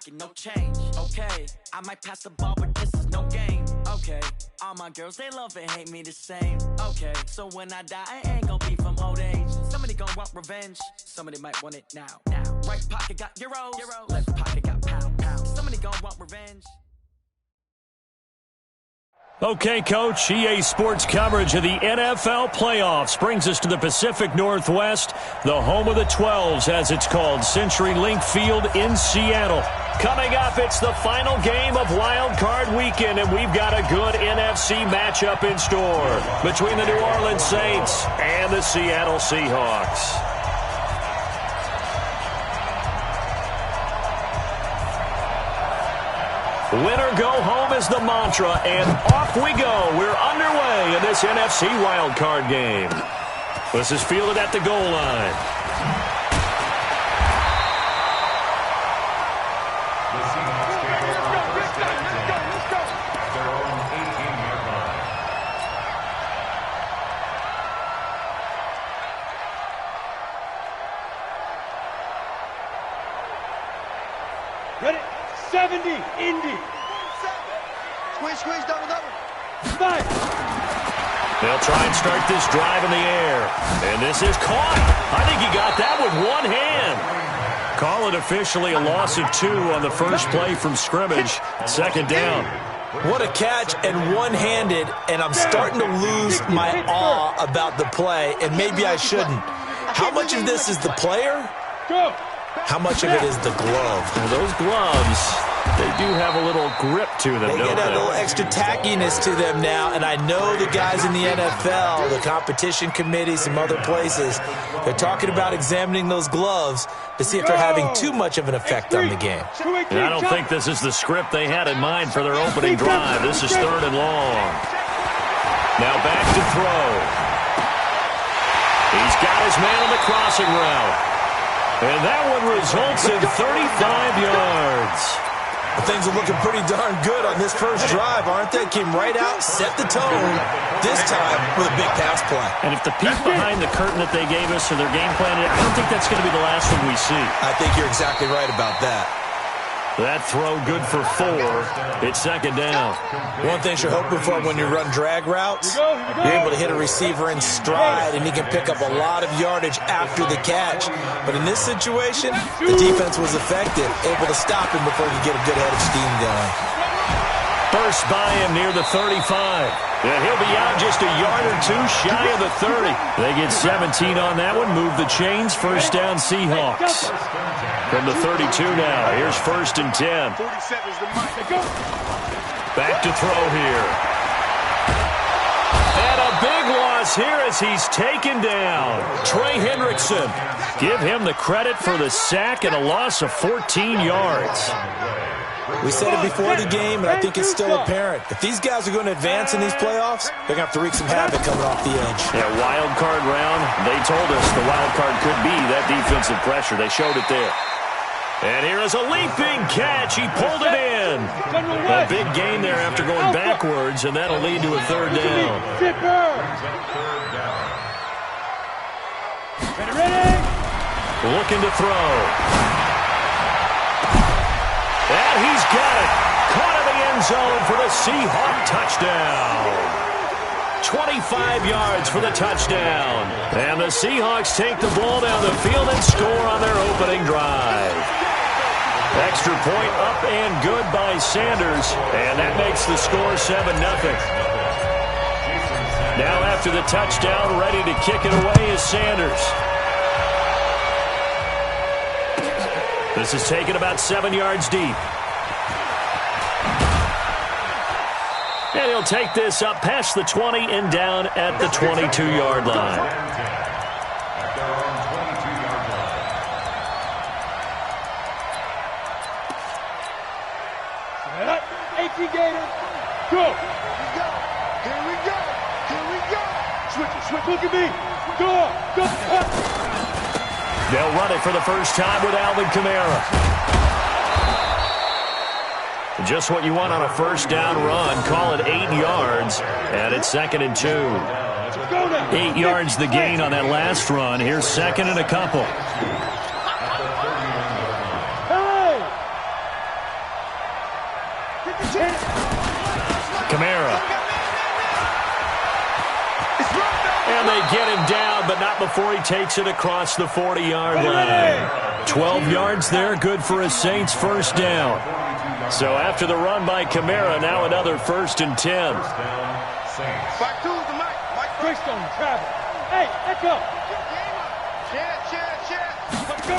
pocket, no change. Okay, I might pass the ball, but this is no game. Okay, all my girls, they love and hate me the same. Okay, so when I die, I ain't gonna be from old age. Somebody gon' want revenge, somebody might want it now. Right pocket got euros, left pocket got pound. Somebody gon' want revenge. Okay, Coach, EA Sports coverage of the NFL playoffs brings us to the Pacific Northwest, the home of the 12s, as it's called, CenturyLink Field in Seattle. Coming up, it's the final game of Wild Card Weekend, and we've got a good NFC matchup in store between the New Orleans Saints and the Seattle Seahawks. Winner go home is the mantra, and off we go. We're underway in this NFC wildcard game. This is fielded at the goal line. The Seahawks take over on first down and 10. Their own 18-yard line. Ready? 70, Indy. Squeeze, double. Nice. They'll try and start this drive in the air. And this is caught. I think he got that with one hand. Call it officially a loss of 2 on the first play from scrimmage. Second down. What a catch, and one-handed, and I'm starting to lose my awe about the play, and maybe I shouldn't. How much of this is the player? How much of it is the glove? Well, those gloves, they do have a little grip to them, They don't get a they? little extra tackiness to them now, and I know the guys in the NFL, the competition committee, some other places, they're talking about examining those gloves to see if they're having too much of an effect on the game. And I don't think this is the script they had in mind for their opening drive. This is 3rd and long. Now back to throw. He's got his man on the crossing route. And that one results in 35 yards. Well, things are looking pretty darn good on this first drive, aren't they? Came right out, set the tone, this time with a big pass play. And if the peek behind the curtain that they gave us or their game plan, I don't think that's going to be the last one we see. I think you're exactly right about that. That throw good for 4. It's second down. One thing you're hoping for when you run drag routes, you're able to hit a receiver in stride, and he can pick up a lot of yardage after the catch. But in this situation, the defense was effective, able to stop him before he could get a good head of steam going. Burst by him near the 35. And he'll be out just a yard or 2 shy of the 30. They get 17 on that one. Move the chains. First down, Seahawks. From the 32 now. Here's 1st and 10. Back to throw here. And a big loss here as he's taken down. Trey Hendrickson. Give him the credit for the sack and a loss of 14 yards. We said it before the game, and I think it's still apparent. If these guys are going to advance in these playoffs, they're going to have to wreak some havoc coming off the edge. Yeah, wild card round, they told us the wild card could be that defensive pressure. They showed it there. And here is a leaping catch. He pulled it in. A big gain there after going backwards, and that'll lead to a 3rd down. Looking to throw. And he's got it. Caught in the end zone for the Seahawk touchdown. 25 yards for the touchdown. And the Seahawks take the ball down the field and score on their opening drive. Extra point up and good by Sanders. And that makes the score 7-0. Now after the touchdown, ready to kick it away is Sanders. This is taken about 7 yards deep. And he'll take this up past the 20 and down at the 22-yard line. Go. Here we go. Switch. Look at me. Go. They'll run it for the first time with Alvin Kamara. Just what you want on a first down run. Call it 8 yards, and it's 2nd and 2. 8 yards the gain on that last run. Here's 2nd and a couple. Kamara. And they get him down, but not before he takes it across the 40-yard line. 12 yards there, good for a Saints first down. So after the run by Kamara, now another 1st and 10. Back to the mic. Greystone, travel. Hey, let's go. Let's go.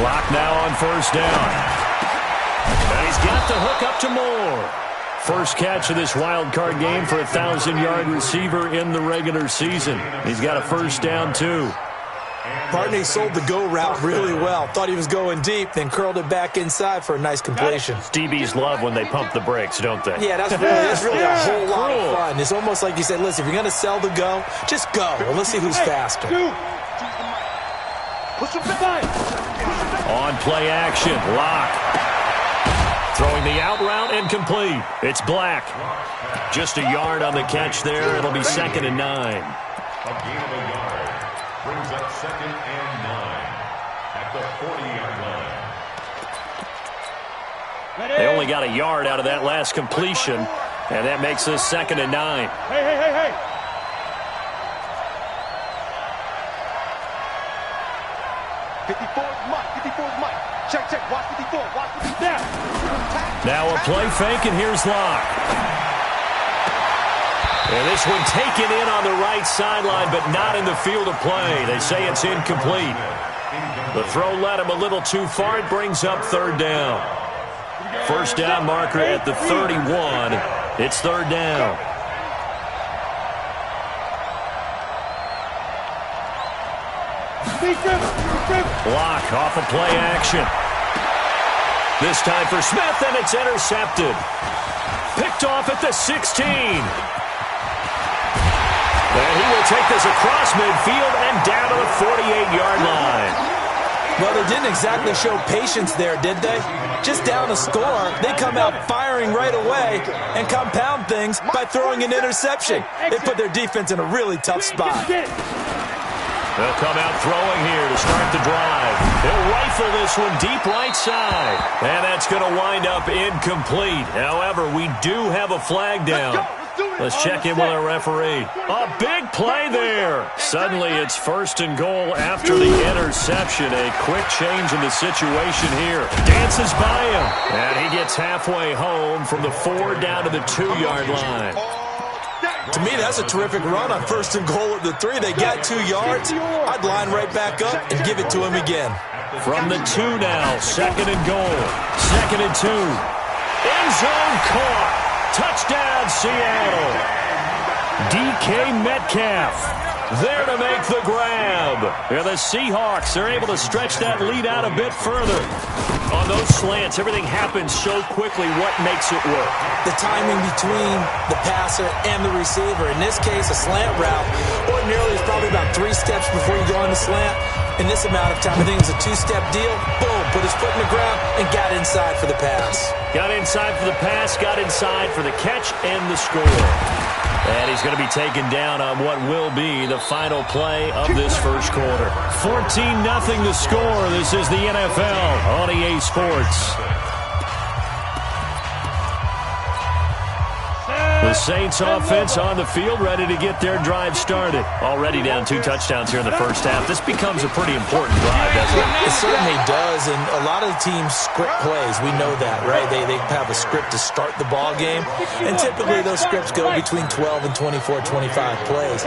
Lock now on 1st down. And he's got the hook up to Moore. First catch of this wild card game for a 1,000-yard receiver in the regular season. He's got a first down, too. Barney sold the go route really well. Thought he was going deep, then curled it back inside for a nice completion. DBs love when they pump the brakes, don't they? Yeah, that's really a whole lot of fun. It's almost like you said, listen, if you're going to sell the go, just go. Well, let's see who's faster. On play action, Lock. Throwing the out route and complete. It's Black. Just a yard on the catch there. It'll be 2nd and 9. A gain of a yard brings up 2nd and 9 at the 40-yard line. They only got a yard out of that last completion, and that makes this 2nd and 9. Hey. 54's Mike. Check. Watch 54. Now a play fake, and here's Locke. And this one taken in on the right sideline, but not in the field of play. They say it's incomplete. The throw led him a little too far. It brings up 3rd down. First down marker at the 31. It's 3rd down. Block off of play action. This time for Smith, and it's intercepted. Picked off at the 16. And he will take this across midfield and down to the 48-yard line. Well, they didn't exactly show patience there, did they? Just down a score, they come out firing right away and compound things by throwing an interception. They put their defense in a really tough spot. They'll come out throwing here to start the drive. They'll rifle this one deep right side. And that's going to wind up incomplete. However, we do have a flag down. Let's check in with our referee. A big play there. Suddenly it's 1st and goal after the interception. A quick change in the situation here. Dances by him. And he gets halfway home from the 4 down to the 2-yard line. To me, that's a terrific run on 1st and goal at the 3. They got 2 yards. I'd line right back up and give it to him again. From the 2 now, 2nd and goal. 2nd and 2. End zone caught. Touchdown, Seattle. DK Metcalf there to make the grab. And the Seahawks are able to stretch that lead out a bit further. On those slants, everything happens so quickly. What makes it work? The timing between the passer and the receiver. In this case, a slant route ordinarily is probably about 3 steps before you go on the slant. In this amount of time, I think it was a 2-step deal. Boom, put his foot in the ground and got inside for the pass. Got inside for the pass, got inside for the catch and the score. And he's going to be taken down on what will be the final play of this first quarter. 14-0 the score. This is the NFL on EA Sports. The Saints offense on the field, ready to get their drive started. Already down 2 touchdowns here in the first half. This becomes a pretty important drive, doesn't it? It certainly does, and a lot of the teams script plays. We know that, right? They have a script to start the ball game, and typically those scripts go between 12 and 24, 25 plays.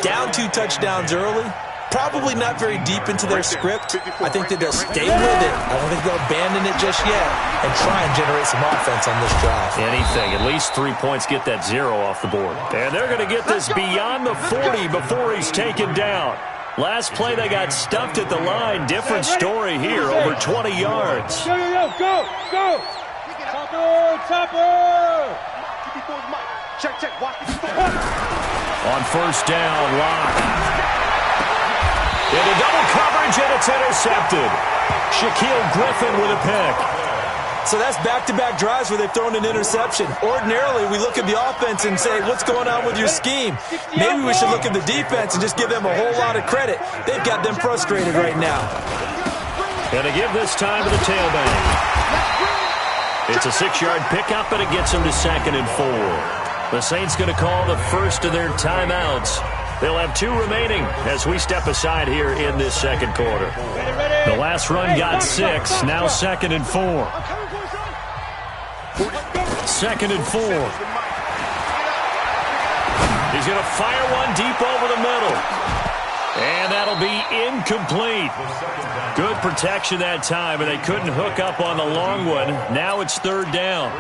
Down 2 touchdowns early, probably not very deep into their script. I think that they'll stay with it. I don't think they'll abandon it just yet and try and generate some offense on this drive. Anything. At least 3 points, get that 0 off the board. And they're going to get this beyond the 40 before he's taken down. Last play, they got stuffed at the line. Different story here, over 20 yards. Go! Chopper! Check. Watch On first down, Locke. Into double coverage, and it's intercepted. Shaquille Griffin with a pick. So that's back-to-back drives where they've thrown an interception. Ordinarily, we look at the offense and say, what's going on with your scheme? Maybe we should look at the defense and just give them a whole lot of credit. They've got them frustrated right now. And to give this time to the tailback. It's a 6-yard pickup, and it gets them to 2nd and 4. The Saints going to call the first of their timeouts. They'll have 2 remaining as we step aside here in this second quarter. The last run got 6, now 2nd and 4. 2nd and 4. He's going to fire one deep over the middle. And that'll be incomplete. Good protection that time, and they couldn't hook up on the long one. Now it's 3rd down.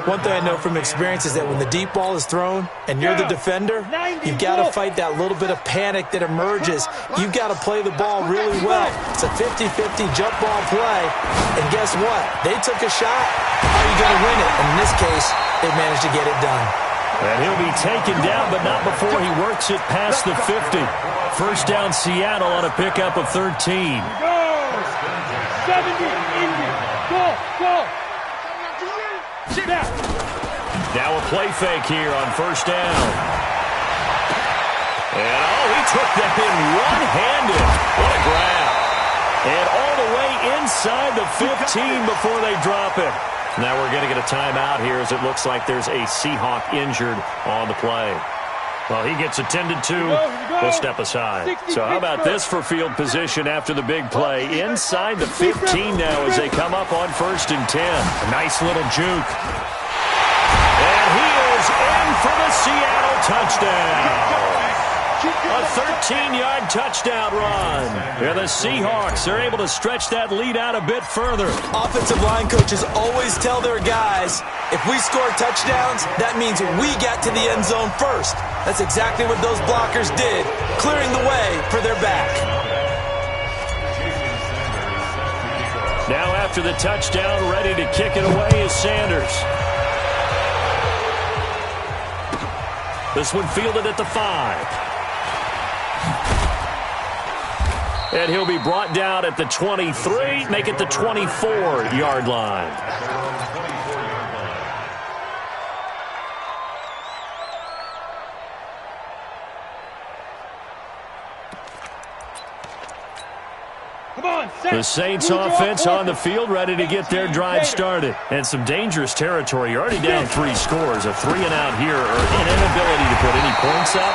One thing I know from experience is that when the deep ball is thrown and you're the defender, you've got to fight that little bit of panic that emerges. You've got to play the ball really well. It's a 50-50 jump ball play, and guess what? They took a shot. How are you going to win it? And in this case, they managed to get it done. And he'll be taken down, but not before he works it past the 50. First down, Seattle on a pickup of 13. Go! 70, Indy. Go! Now a play fake here on first down. And, he took that in one-handed. What a grab. And all the way inside the 15 before they drop it. Now we're going to get a timeout here as it looks like there's a Seahawk injured on the play. Well, he gets attended to. We'll step aside. So how about this for field position after the big play? Inside the 15 now as they come up on 1st and 10. A nice little juke. And he is in for the Seattle touchdown. A 13-yard touchdown run. And the Seahawks are able to stretch that lead out a bit further. Offensive line coaches always tell their guys, if we score touchdowns, that means we get to the end zone first. That's exactly what those blockers did, clearing the way for their back. Now after the touchdown, ready to kick it away is Sanders. This one fielded at the 5. And he'll be brought down at the 23, make it the 24-yard line. The Saints offense on the field, ready to get their drive started. And some dangerous territory. You're already down 3 scores. A 3-and-out here, or an inability to put any points up.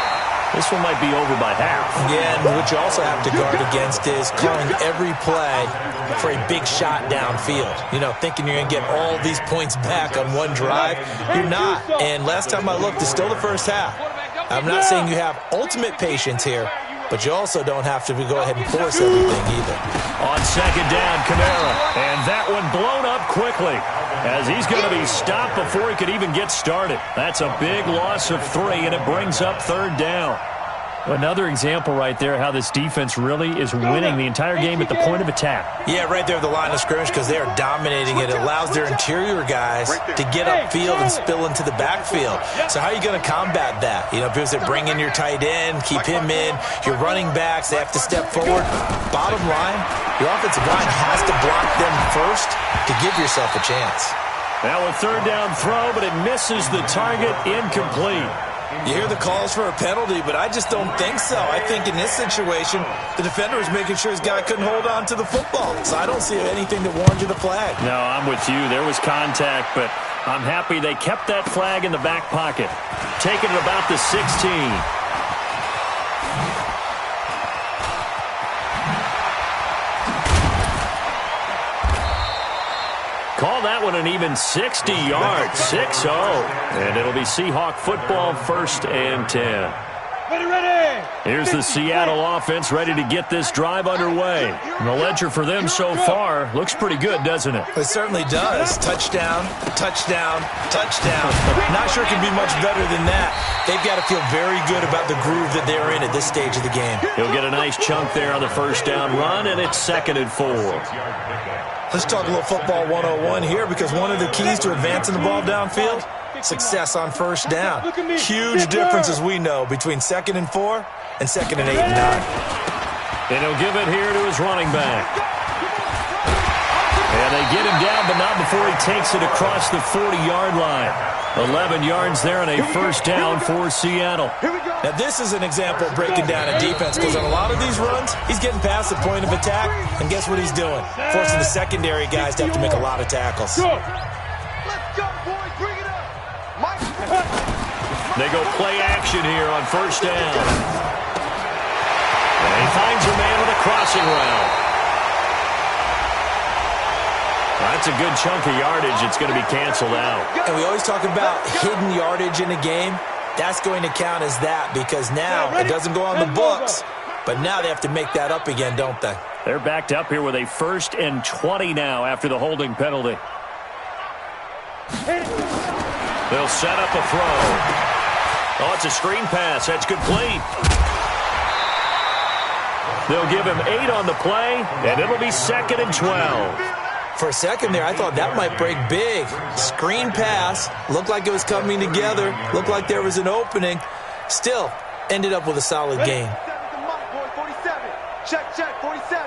This one might be over by half. Yeah, and what you also have to guard against is calling every play for a big shot downfield. You know, thinking you're going to get all these points back on one drive. You're not. And last time I looked, it's still the first half. I'm not saying you have ultimate patience here, but you also don't have to go ahead and force everything either. On 2nd down, Kamara. And that one blown up quickly as he's going to be stopped before he could even get started. That's a big loss of 3, and it brings up 3rd down. Another example right there how this defense really is winning the entire game at the point of attack. Yeah, right there at the line of scrimmage because they are dominating it. It allows their interior guys to get upfield and spill into the backfield. So how are you going to combat that? You know, because they bring in your tight end, keep him in. Your running backs, they have to step forward. Bottom line, your offensive line has to block them first to give yourself a chance. Now a 3rd down throw, but it misses the target, incomplete. You hear the calls for a penalty, but I just don't think so. I think in this situation, the defender was making sure his guy couldn't hold on to the football. So I don't see anything that warranted the flag. No, I'm with you. There was contact, but I'm happy they kept that flag in the back pocket. Taking it about the 16. Call that one an even 60 yards, 6-0. And it'll be Seahawk football, 1st and 10. Ready. Here's the Seattle offense ready to get this drive underway. And the ledger for them so far looks pretty good, doesn't it? It certainly does. Touchdown, touchdown, touchdown. Not sure it can be much better than that. They've got to feel very good about the groove that they're in at this stage of the game. He'll get a nice chunk there on the 1st down run, and it's 2nd and 4. Let's talk a little football 101 here because one of the keys to advancing the ball downfield, success on 1st down. Huge difference, as we know, between 2nd and 4 and 2nd and 8 and 9. And he'll give it here to his running back. And they get him down, but not before he takes it across the 40-yard line. 11 yards there and a 1st down for Seattle. Now, this is an example of breaking down a defense because on a lot of these runs, he's getting past the point of attack, and guess what he's doing? Forcing the secondary guys to have to make a lot of tackles. go, boys. Bring it up. Mike. They go play action here on first down. And he finds a man with a crossing route. That's a good chunk of yardage. It's going to be canceled out. And we always talk about hidden yardage in a game. That's going to count as that because now it doesn't go on the books. But now they have to make that up again, don't they? They're backed up here with a 1st and 20 now after the holding penalty. They'll set up a throw. Oh, it's a screen pass. That's complete. They'll give him 8 on the play, and it'll be 2nd and 12. For a second there, I thought that might break big. Screen pass. Looked like it was coming together. Looked like there was an opening. Still, ended up with a solid game. 47. Check, 47.